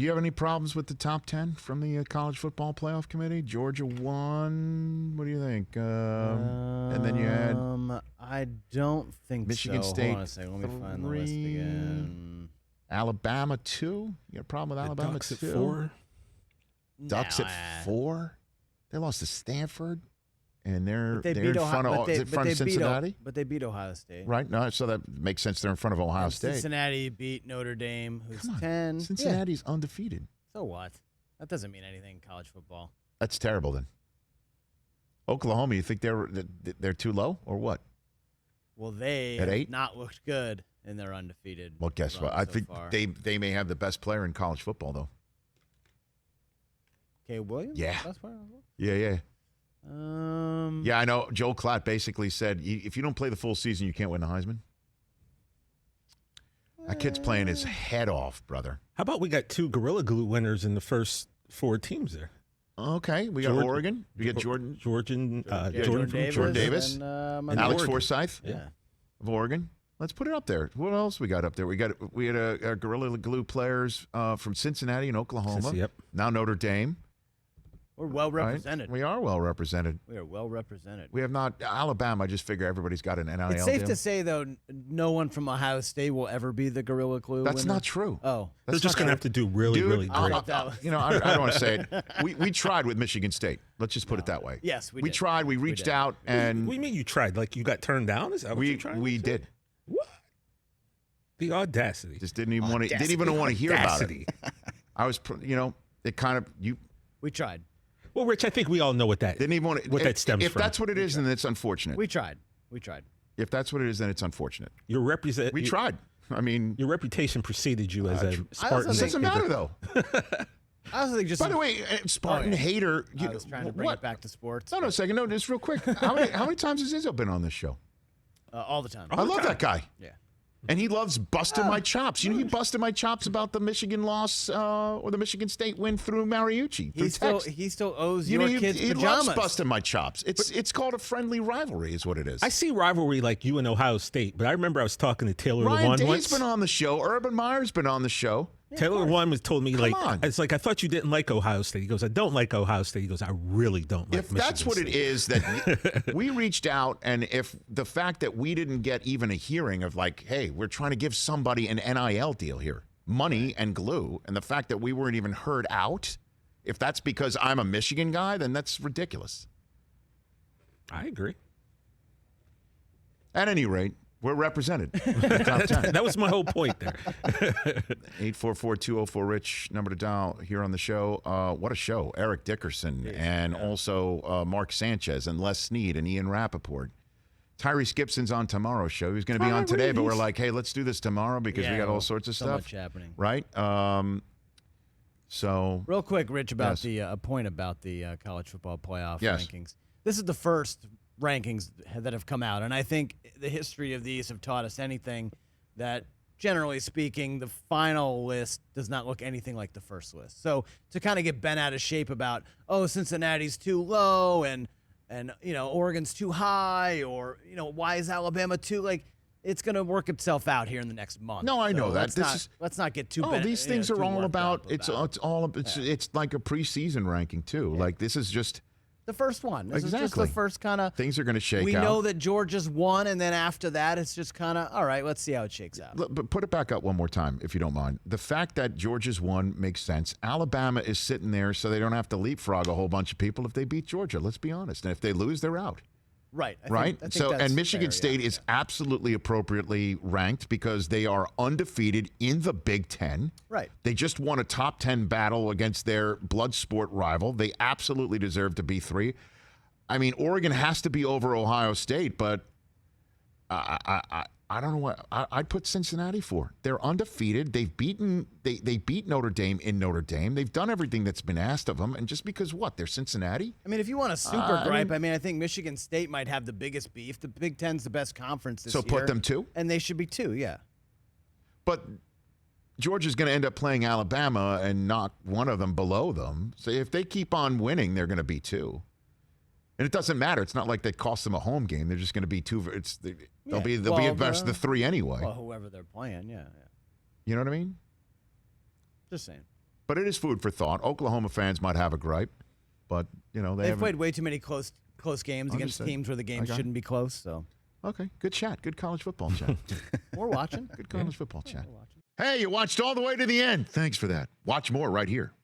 you have any problems with the top 10 from the College Football Playoff Committee? Georgia won. What do you think? And then you had I don't think Michigan so. State. Hold on a second. Let me find the list again. Alabama 2. You got a problem with Alabama Ducks 2? at 4. Ducks at 4. They lost to Stanford, and they're They in front of Cincinnati. But they beat Ohio State. Right? No, so that makes sense. They're in front of Ohio State. Cincinnati beat Notre Dame, who's Come on. 10. Cincinnati's undefeated. So what? That doesn't mean anything in college football. That's terrible then. Oklahoma, you think they're too low or what? Well, they At have 8? not looked good in their undefeated. Well, guess what? I think far. they may have the best player in college football, though. Caleb Williams? Yeah. Best player? Yeah. Yeah, I know. Joel Klatt basically said, if you don't play the full season, you can't win the Heisman. That kid's playing his head off, brother. How about we got 2 Gorilla Glue winners in the first 4 teams there? Okay, we got Oregon. We got Jordan Davis, and Alex Forsythe Yeah. of Oregon. Let's put it up there. What else we got up there? We had a Gorilla Glue players from Cincinnati and Oklahoma. Yep. Now Notre Dame. We're well represented. Right? We are well represented. We are well represented. We have not Alabama. I just figure everybody's got an NIL It's safe deal. to say, though, no one from Ohio State will ever be the Gorilla Glue That's winner. not true. Oh. They're just going to have to do really great. I don't want to say it. We tried with Michigan State. Let's just put it that way. Yes, we did. We tried. We reached out, and What do you mean you tried? Like you got turned down? Is that what you tried? We did. What? The audacity. Just didn't even want to hear about it. I was, it kind of We tried. Well, Rich, I think we all know what that didn't even want to, that stems if from. If that's what it is, then it's unfortunate. We tried. If that's what it is, then it's unfortunate. We tried. I mean, your reputation preceded you as a Spartan. It doesn't matter though. I also think By the way, Spartan hater. I was trying to bring it back to sports. No, a second. No, just real quick. How many times has Izzo been on this show? All the time. I love that guy. Yeah. And he loves busting my chops. He busted my chops about the Michigan loss or the Michigan State win through Mariucci. He still owes your kids he pajamas. Loves busting my chops. It's called a friendly rivalry, is what it is. I see rivalry like you and Ohio State, but I remember I was talking to Taylor Ryan Lewan Day's once. been on the show. Urban Meyer's been on the show. Taylor Lewan told me, Come on. it's like, I thought you didn't like Ohio State. He goes, I don't like Ohio State. He goes, I really don't like If Michigan that's what State. it is, that we reached out, and if the fact that we didn't get even a hearing of like, hey, we're trying to give somebody an NIL deal here, money and glue, and the fact that we weren't even heard out, if that's because I'm a Michigan guy, then that's ridiculous. I agree. At any rate, we're represented. Top 10. That was my whole point there. 844-204-RICH, number to dial here on the show. What a show. Eric Dickerson and also Mark Sanchez and Les Snead and Ian Rappaport. Tyrese Gibson's on tomorrow's show. He was going to be on today, but we're like, hey, let's do this tomorrow because we got all sorts of so stuff. much happening. Right? So real quick, Rich, about a point about the college football playoff rankings. This is the first rankings that have come out, and I think the history of these have taught us anything that, generally speaking, the final list does not look anything like the first list. So to kind of get bent out of shape about, Cincinnati's too low and Oregon's too high, or why is Alabama too, it's going to work itself out here in the next month. No, I know that. Let's not get too. These things are all about. It's like a preseason ranking too. Yeah. Like this is just the first one. This exactly. is just the first kind of things are going to shake out. We know that Georgia's won, and then after that, it's just kind of all right. Let's see how it shakes out. But put it back up one more time, if you don't mind. The fact that Georgia's won makes sense. Alabama is sitting there, so they don't have to leapfrog a whole bunch of people if they beat Georgia. Let's be honest. And if they lose, they're out. Right. I think and Michigan State is absolutely appropriately ranked because they are undefeated in the Big Ten. Right. They just won a top 10 battle against their blood sport rival. They absolutely deserve to be 3. I mean, Oregon has to be over Ohio State, but I don't know what I'd put Cincinnati for. They're undefeated. They beat Notre Dame in Notre Dame. They've done everything that's been asked of them. And just because they're Cincinnati? I mean, if you want a super gripe, I think Michigan State might have the biggest beef. The Big Ten's the best conference this year. So put them 2? And they should be 2, yeah. But Georgia's going to end up playing Alabama and knock one of them below them. So if they keep on winning, they're going to be 2. And it doesn't matter. It's not like they cost them a home game. They're just going to be 2. They'll be a best of the 3 anyway. Well, whoever they're playing, yeah. You know what I mean? Just saying. But it is food for thought. Oklahoma fans might have a gripe, but, they've played way too many close games against teams where the game shouldn't be close. So okay, good chat. Good college football chat. We're watching. Good college football chat. Hey, you watched all the way to the end. Thanks for that. Watch more right here.